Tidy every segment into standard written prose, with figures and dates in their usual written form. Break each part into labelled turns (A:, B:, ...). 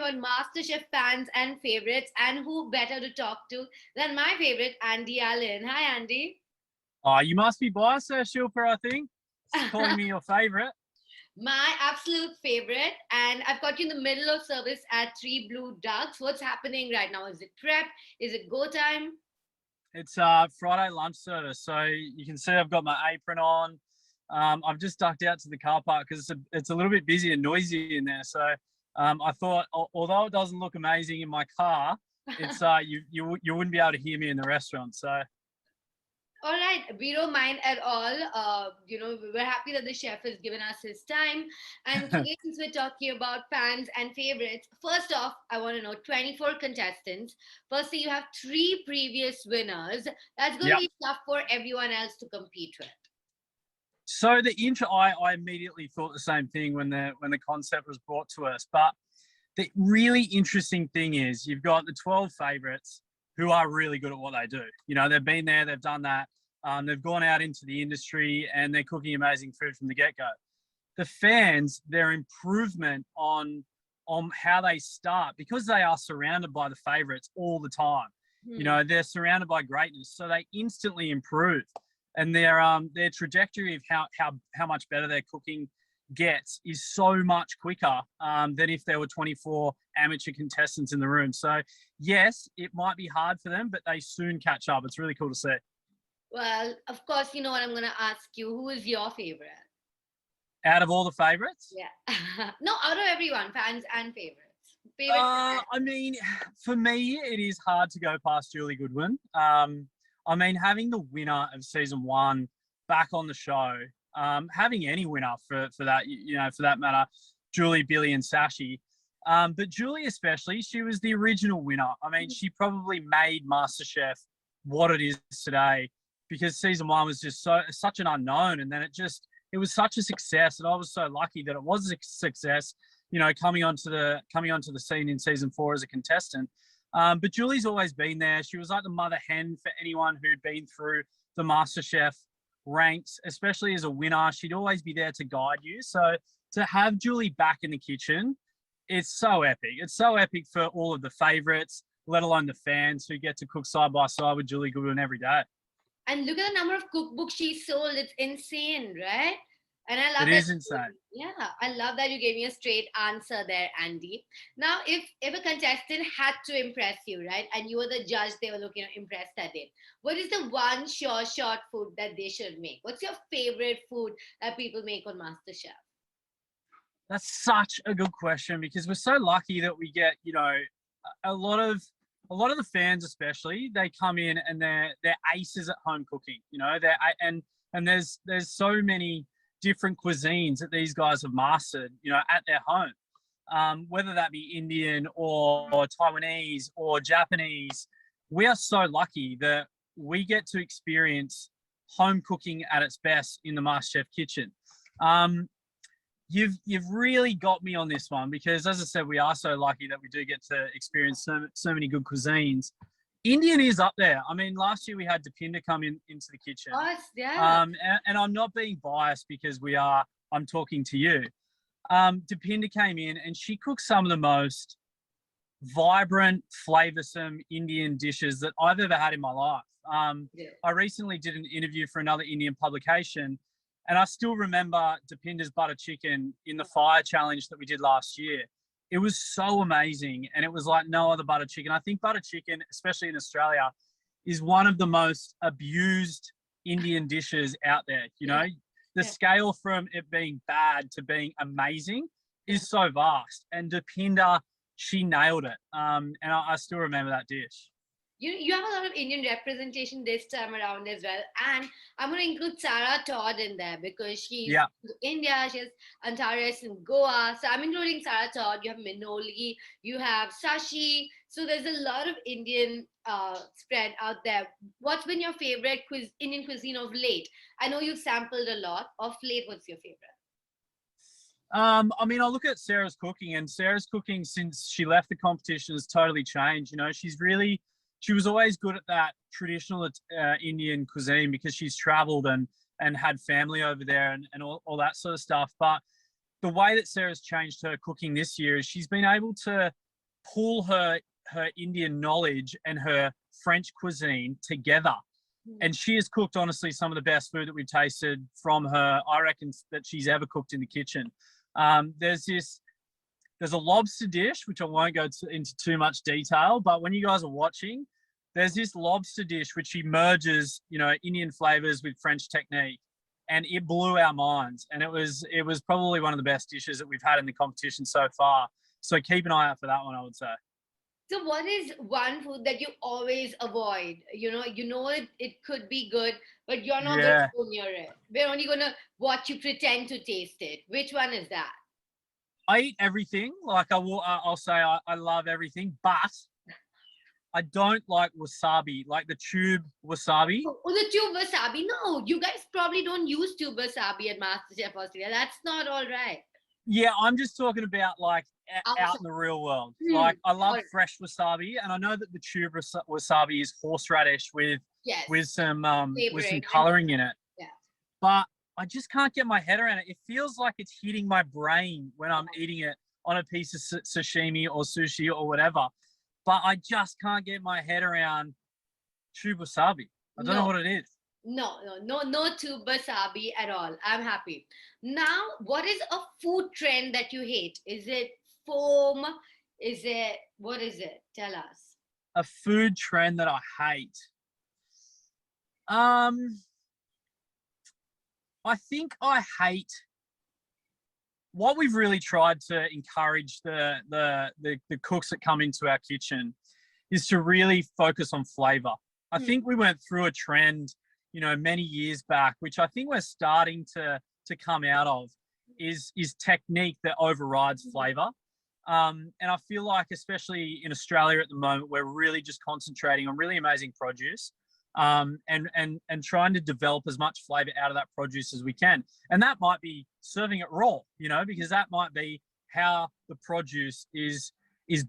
A: about MasterChef fans and favorites, and who better to talk to than my favorite, Andy Allen. Hi, Andy.
B: Oh, you must be biased there, Shilpa, I think. Calling me your favourite.
A: My absolute favorite, and I've got you in the middle of service at Three Blue Ducks. What's happening right now? Is it prep? Is it go time?
B: It's Friday lunch service, so you can see I've got my apron on. I've just ducked out to the car park because it's a little bit busy and noisy in there. So I thought, although it doesn't look amazing in my car, it's you wouldn't be able to hear me in the restaurant. So
A: All right, we don't mind at all. We're happy that the chef has given us his time. And today, since we're talking about fans and favorites, first off, I want to know 24 contestants. Firstly, you have three previous winners. That's going to
B: yep.
A: be tough for everyone else to compete with.
B: So the intro, I immediately thought the same thing when the concept was brought to us. But the really interesting thing is you've got the 12 favourites who are really good at what they do. You know, they've been there, they've done that. They've gone out into the industry and they're cooking amazing food from the get-go. The fans, their improvement on how they start, because they are surrounded by the favourites all the time. You know, they're surrounded by greatness, so they instantly improve. And their trajectory of how much better their cooking gets is so much quicker than if there were 24 amateur contestants in the room. So yes, it might be hard for them, but they soon catch up. It's really cool to see.
A: Well, of course, you know what I'm going to ask you. Who is your favorite?
B: Out of all the favorites?
A: Yeah. No, out of everyone, fans and favorites.
B: I mean, for me, it is hard to go past Julie Goodwin. I mean, having the winner of season 1 back on the show, having any winner for that, for that matter, Julie, Billy, and Sashi. But Julie especially, she was the original winner. I mean, she probably made MasterChef what it is today because season 1 was just such an unknown, and then it was such a success, and I was so lucky that it was a success. You know, coming onto the scene in season 4 as a contestant. But Julie's always been there. She was like the mother hen for anyone who'd been through the MasterChef ranks, especially as a winner. She'd always be there to guide you. So to have Julie back in the kitchen, it's so epic. It's so epic for all of the favorites, let alone the fans who get to cook side by side with Julie Goodwin every day.
A: And look at the number of cookbooks she sold. It's insane, right? And I love
B: it is insane.
A: Yeah, I love that you gave me a straight answer there, Andy. Now, if a contestant had to impress you, right, and you were the judge they were looking to impress that day, what is the one sure shot food that they should make? What's your favorite food that people make on MasterChef?
B: That's such a good question because we're so lucky that we get, a lot of the fans, especially, they come in and they're aces at home cooking. And there's so many different cuisines that these guys have mastered, at their home, whether that be Indian or Taiwanese or Japanese. We are so lucky that we get to experience home cooking at its best in the MasterChef kitchen. You've really got me on this one because, as I said, we are so lucky that we do get to experience so many good cuisines. Indian is up there. I mean, last year we had Depinder come into the kitchen.
A: Oh, yeah.
B: And I'm not being biased because I'm talking to you. Depinder came in and she cooked some of the most vibrant, flavoursome Indian dishes that I've ever had in my life. I recently did an interview for another Indian publication, and I still remember Depinder's butter chicken in the fire challenge that we did last year. It was so amazing, and it was like no other butter chicken. I think butter chicken, especially in Australia, is one of the most abused Indian dishes out there. The scale from it being bad to being amazing is so vast. And Depinder, she nailed it. And I still remember that dish.
A: You have a lot of Indian representation this time around as well. And I'm going to include Sarah Todd in there because she's in India. She has Antares in Goa. So I'm including Sarah Todd. You have Minoli. You have Sashi. So there's a lot of Indian spread out there. What's been your favorite Indian cuisine of late? I know you've sampled a lot. Of late, what's your favorite?
B: I mean, I look at Sarah's cooking, and Sarah's cooking since she left the competition has totally changed. She was always good at that traditional Indian cuisine because she's traveled and had family over there and all that sort of stuff. But the way that Sarah's changed her cooking this year is she's been able to pull her Indian knowledge and her French cuisine together. And she has cooked, honestly, some of the best food that we've tasted from her, I reckon, that she's ever cooked in the kitchen. There's a lobster dish, which I won't go into too much detail, but when you guys are watching, there's this lobster dish which she merges, Indian flavors with French technique, and it blew our minds. And it was probably one of the best dishes that we've had in the competition so far. So keep an eye out for that one, I would say.
A: So what is one food that you always avoid? It could be good, but you're not going to go near it. We're only going to watch you pretend to taste it. Which one is that?
B: I eat everything. Like I'll say I love everything, but I don't like wasabi, like the tube wasabi.
A: Oh, the tube wasabi. No, you guys probably don't use tube wasabi at MasterChef Australia. That's not all right.
B: Yeah, I'm just talking about like out in the real world. Like I love fresh wasabi, and I know that the tube wasabi is horseradish with some coloring in it.
A: Yeah.
B: But I just can't get my head around it. It feels like it's hitting my brain when I'm eating it on a piece of sashimi or sushi or whatever. But I just can't get my head around tube wasabi. I don't know what it is.
A: No tube wasabi at all. I'm happy. Now, what is a food trend that you hate? Is it foam? What is it? Tell us.
B: A food trend that I hate. I think I hate what we've really tried to encourage the cooks that come into our kitchen is to really focus on flavor. I think we went through a trend, many years back, which I think we're starting to come out of, is technique that overrides flavor. And I feel like, especially in Australia at the moment, we're really just concentrating on really amazing produce, and trying to develop as much flavor out of that produce as we can. And that might be serving it raw, because that might be how the produce is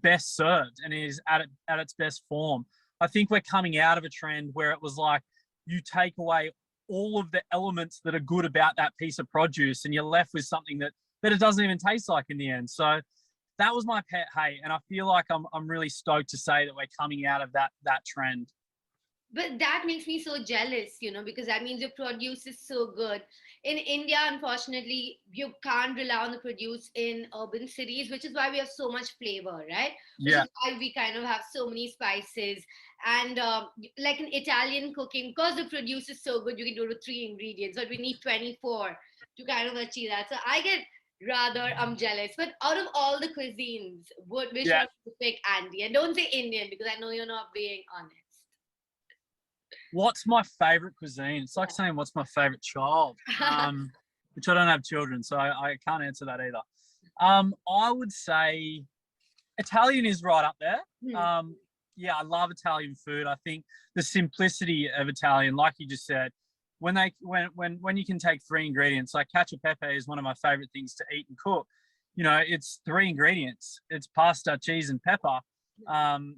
B: best served and is at its best form. I think we're coming out of a trend where it was like, you take away all of the elements that are good about that piece of produce and you're left with something that it doesn't even taste like in the end. So that was my pet hate. And I feel like I'm really stoked to say that we're coming out of that trend.
A: But that makes me so jealous, because that means your produce is so good. In India, unfortunately, you can't rely on the produce in urban cities, which is why we have so much flavor, right? Which is why we kind of have so many spices. And like in Italian cooking, because the produce is so good, you can do it with 3 ingredients, but we need 24 to kind of achieve that. So I'm jealous. But out of all the cuisines, which one would you pick, Andy? And don't say Indian, because I know you're not being honest.
B: What's my favorite cuisine? It's like saying, what's my favorite child? Which I don't have children, so I can't answer that either. I would say Italian is right up there. I love Italian food. I think the simplicity of Italian, like you just said, when you can take 3 ingredients, like cacio e pepe is one of my favorite things to eat and cook. It's 3 ingredients. It's pasta, cheese, and pepper. And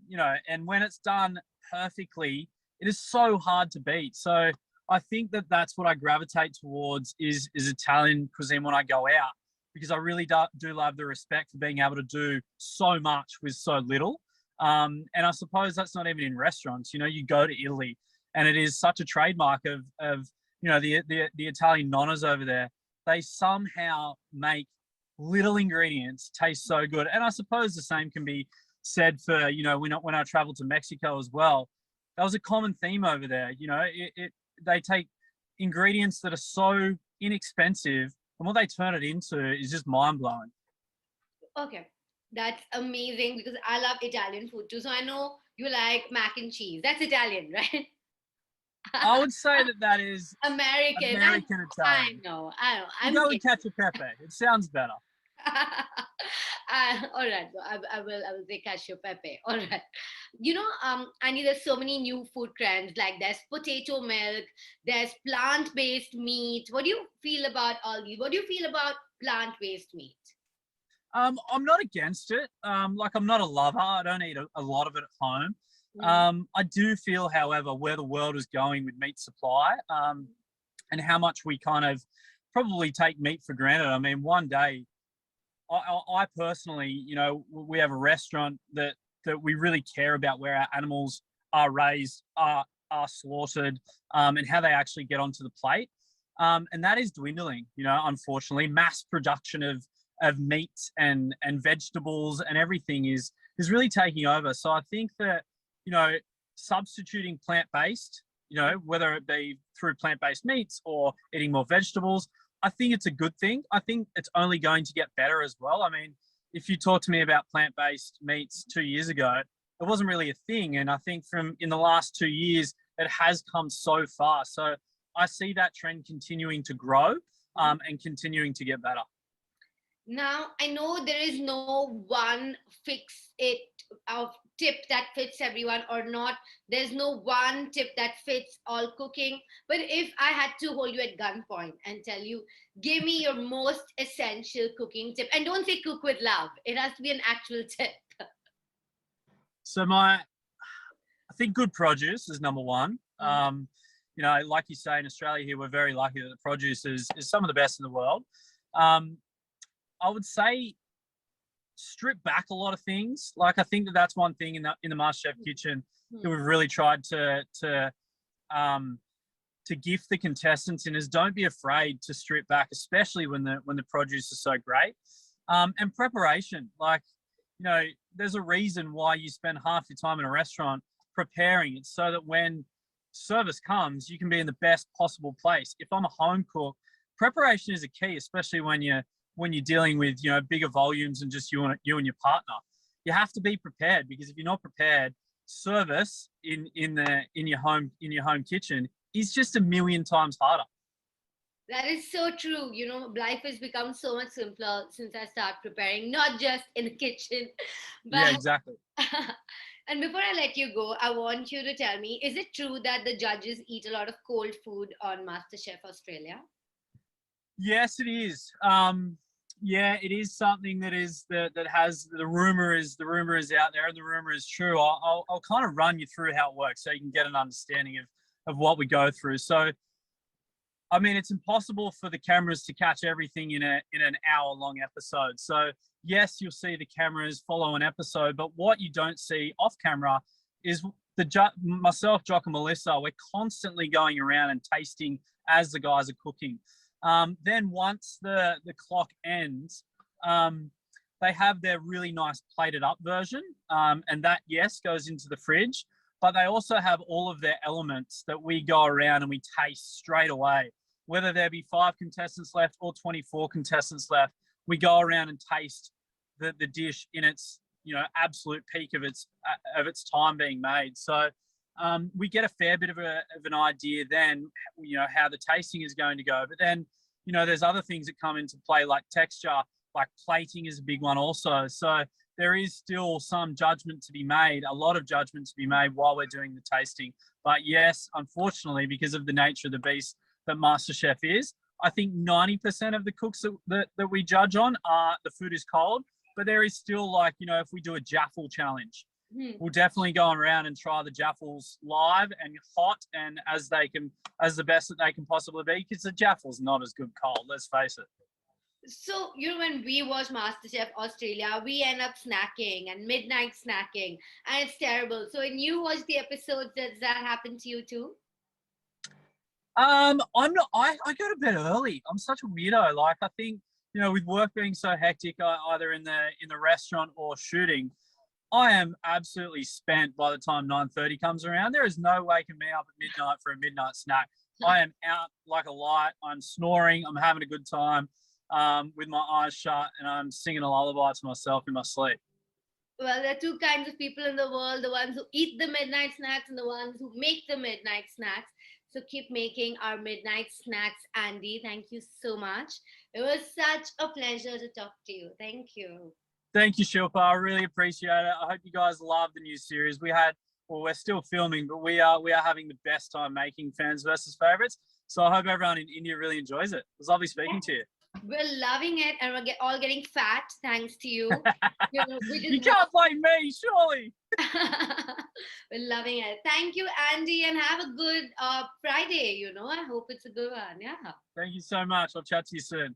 B: when it's done perfectly, it is so hard to beat. So I think that's what I gravitate towards is Italian cuisine when I go out, because I really do love the respect for being able to do so much with so little. And I suppose that's not even in restaurants. You go to Italy, and it is such a trademark of the Italian nonnas over there. They somehow make little ingredients taste so good. And I suppose the same can be said for when I traveled to Mexico as well. That was a common theme over there. They take ingredients that are so inexpensive, and what they turn it into is just mind-blowing.
A: Okay, that's amazing, because I love Italian food too. So I know you like mac and cheese. That's Italian, right?
B: I would say that is
A: American
B: Italian.
A: I know.
B: You go with cacio e pepe. It sounds better.
A: All right, I will say cacio pepe. All right, Annie, there's so many new food trends. Like there's potato milk, there's plant-based meat. What do you feel about all these? What do you feel about plant-based meat?
B: I'm not against it. Like I'm not a lover. I don't eat a lot of it at home. I do feel, however, where the world is going with meat supply, and how much we kind of probably take meat for granted. I mean, one day I personally, you know, we have a restaurant that we really care about where our animals are raised, are slaughtered, and how they actually get onto the plate. And that is dwindling, you know, unfortunately. Mass production of meat and vegetables and everything is really taking over. So I think that, you know, substituting plant-based, you know, whether it be through plant-based meats or eating more vegetables, I think it's a good thing. I think it's only going to get better as well. I mean, if you talked to me about plant-based meats 2 years ago, it wasn't really a thing. And I think from in the last 2 years, it has come so far. So I see that trend continuing to grow and continuing to get better.
A: Now, I know there is no one fix it tip that fits everyone or not. There's no one tip that fits all cooking. But if I had to hold you at gunpoint and tell you, give me your most essential cooking tip, and don't say cook with love, it has to be an actual tip.
B: So I think good produce is number one. You know, like you say, in Australia here, we're very lucky that the produce is some of the best in the world. I would say strip back a lot of things. Like, I think that's one thing in the MasterChef kitchen that we've really tried to gift the contestants in is don't be afraid to strip back, especially when the produce is so great. And preparation, like, you know, there's a reason why you spend half your time in a restaurant preparing it so that when service comes, you can be in the best possible place. If I'm a home cook, preparation is a key, especially when you're dealing with, you know, bigger volumes and just you and your partner. You have to be prepared, because if you're not prepared, service in your home kitchen is just a million times harder.
A: That is so true. You know, life has become so much simpler since I started preparing, not just in the kitchen, but
B: yeah, exactly.
A: And before I let you go, I want you to tell me, is it true that the judges eat a lot of cold food on MasterChef Australia?
B: Yes, it is. Yeah, it is something that has the rumor is out there, and the rumor is true. I'll kind of run you through how it works so you can get an understanding of what we go through. So, I mean, it's impossible for the cameras to catch everything in an hour-long episode. So, yes, you'll see the cameras follow an episode, but what you don't see off camera is myself, Jock, and Melissa. We're constantly going around and tasting as the guys are cooking. Then once the clock ends, they have their really nice plated up version, and that, yes, goes into the fridge. But they also have all of their elements that we go around and we taste straight away. Whether there be 5 contestants left or 24 contestants left, we go around and taste the dish in its, you know, absolute peak of its time being made. So we get a fair bit of an idea then, you know, how the tasting is going to go. But then, you know, there's other things that come into play, like texture, like plating is a big one also. So there is still some judgment to be made, a lot of judgment to be made while we're doing the tasting. But yes, unfortunately, because of the nature of the beast that MasterChef is, I think 90% of the cooks that we judge on the food is cold. But there is still, like, you know, if we do a jaffle challenge, we'll definitely go around and try the jaffles live and hot and as the best that they can possibly be, because the jaffle's not as good cold, let's face it.
A: So, you know, when we watch MasterChef Australia, we end up snacking and midnight snacking, and it's terrible. So when you watch the episodes, does that happen to you too?
B: I'm not. I go to bed early. I'm such a weirdo. Like, I think, you know, with work being so hectic, either in the restaurant or shooting, I am absolutely spent by the time 9:30 comes around. There is no waking me up at midnight for a midnight snack. I am out like a light. I'm snoring. I'm having a good time with my eyes shut, and I'm singing a lullaby to myself in my sleep.
A: Well, there are two kinds of people in the world, the ones who eat the midnight snacks and the ones who make the midnight snacks. So keep making our midnight snacks, Andy. Thank you so much. It was such a pleasure to talk to you. Thank you.
B: Thank you, Shilpa. I really appreciate it. I hope you guys love the new series. We're still filming, but we are having the best time making fans versus favorites. So I hope everyone in India really enjoys it. It was lovely speaking to you.
A: We're loving it, and we're all getting fat thanks to you.
B: You can't blame me, surely.
A: We're loving it. Thank you, Andy, and have a good Friday. You know, I hope it's a good one. Yeah.
B: Thank you so much. I'll chat to you soon.